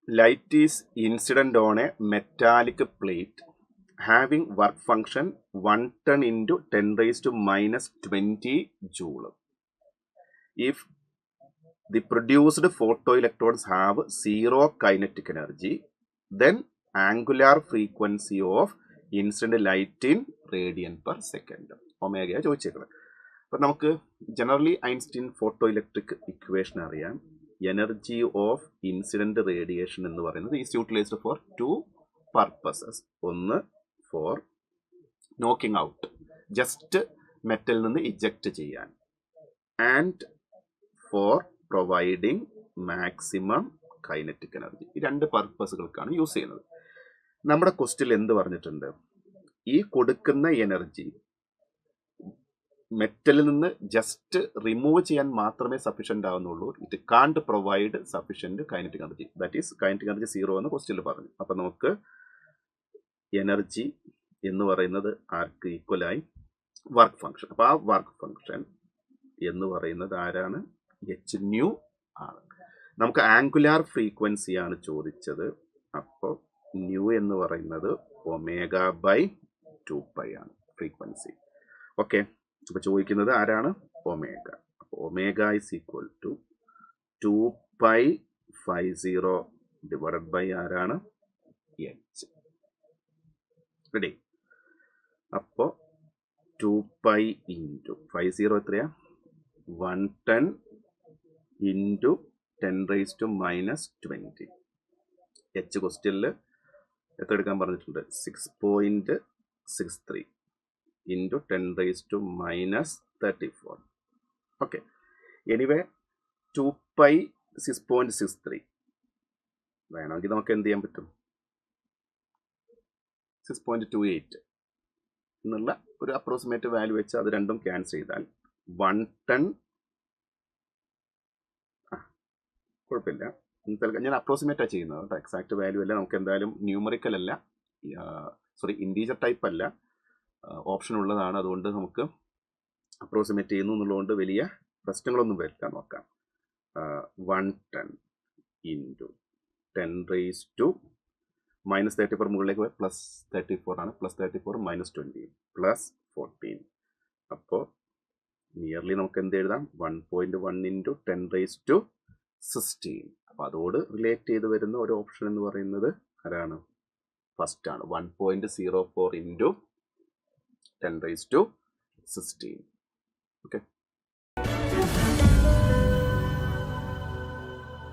light is incident on a metallic plate having work function 1 ton into 10 raised to minus 20 joule. If the produced photoelectrons have zero kinetic energy, then angular frequency of incident light in radian per second. Omega ചോദിച്ചേക്കുന്നത്. അപ്പം നമുക്ക് generally Einstein photoelectric equation അറിയാം. Energy of incident radiation എന്ന് പറയുന്നത് is utilised for 2 purposes. ഒന്ന് for knocking out, just മെറ്റലിൽ നിന്ന് eject ചെയ്യാൻ, and for providing maximum kinetic energy. ഈ 2 പർപ്പസുകൾക്കാണ് യൂസ് ചെയ്യുന്നത്. നമ്മുടെ ക്വസ്റ്റിൽ എന്ത് പറഞ്ഞിട്ടുണ്ട്? ഈ കൊടുക്കുന്ന എനർജി മെറ്റലിൽ നിന്ന് ജസ്റ്റ് റിമൂവ് ചെയ്യാൻ മാത്രമേ സഫീഷ്യൻ്റ് ആവുന്നുള്ളൂ. ഇറ്റ് കാണ്ട് provide sufficient kinetic energy. That is kinetic energy 0 എന്ന് ക്വസ്റ്റിൽ പറഞ്ഞു. അപ്പം നമുക്ക് എനർജി എന്ന് പറയുന്നത് ആർക്ക് ഈക്വലായി വർക്ക് ഫംഗ്ഷൻ. അപ്പോൾ ആ വർക്ക് ഫംഗ്ഷൻ എന്ന് പറയുന്നത് ആരാണ്? എച്ച് ന്യൂ ആണ്. നമുക്ക് ആംഗുലാർ ഫ്രീക്വൻസി ആണ് ചോദിച്ചത്. അപ്പോൾ ന്യൂ എന്ന് പറയുന്നത് ഒമേഗ ബൈ 2π ആണ് ഫ്രീക്വൻസി. ഓക്കെ, അപ്പോൾ ചോദിക്കുന്നത് ആരാണ്? ഒമേഗ. അപ്പോൾ omega is equal to 2π50 divided by ആരാണ്? എച്ച്. റെഡി? അപ്പോൾ 2π ഇൻറ്റു 50 എത്രയാ? 110 into 10 raised to minus 20. H ക്വസ്റ്റ്യനിൽ എത്ര എടുക്കാൻ പറഞ്ഞിട്ടുണ്ട്? 6.63 into 10 raised to minus 34. Okay, anyway 2π 6.63 വേണമെങ്കിൽ നമുക്ക് എന്ത് ചെയ്യാൻ പറ്റും? 6.28 എന്നുള്ള ഒരു അപ്രോക്സിമേറ്റ് വാല്യൂ വെച്ച് അത് രണ്ടും ക്യാൻസൽ ചെയ്താൽ 110, കുഴപ്പമില്ല, ഞാൻ അപ്രോക്സിമേറ്റാണ് ചെയ്യുന്നത് കേട്ടോ, എക്സാക്ട് വാല്യൂ അല്ല. നമുക്ക് എന്തായാലും ന്യൂമറിക്കൽ അല്ല, സോറി ഇൻറ്റീജർ ടൈപ്പ് അല്ല, ഓപ്ഷൻ ഉള്ളതാണ്. അതുകൊണ്ട് നമുക്ക് അപ്രോക്സിമേറ്റ് ചെയ്യുന്നു എന്നുള്ളതുകൊണ്ട് വലിയ പ്രശ്നങ്ങളൊന്നും വരുത്താൻ നോക്കാം. 110 ഇൻറ്റു 10 raised to minus 34 മുകളിലേക്ക് പോയി +34 ആണ്. +34 -20 +14. അപ്പോൾ നിയർലി നമുക്ക് എന്ത് എഴുതാം? 1.1 ഇൻറ്റു 10 raised to 16. അപ്പോൾ അതോട് റിലേറ്റ് ചെയ്ത് വരുന്ന ഒരു ഓപ്ഷൻ എന്ന് പറയുന്നത് ആരാണ്? ഫസ്റ്റ് ആണ്. 1.04 ഇൻറ്റു 10 raised to 16. ഓക്കെ.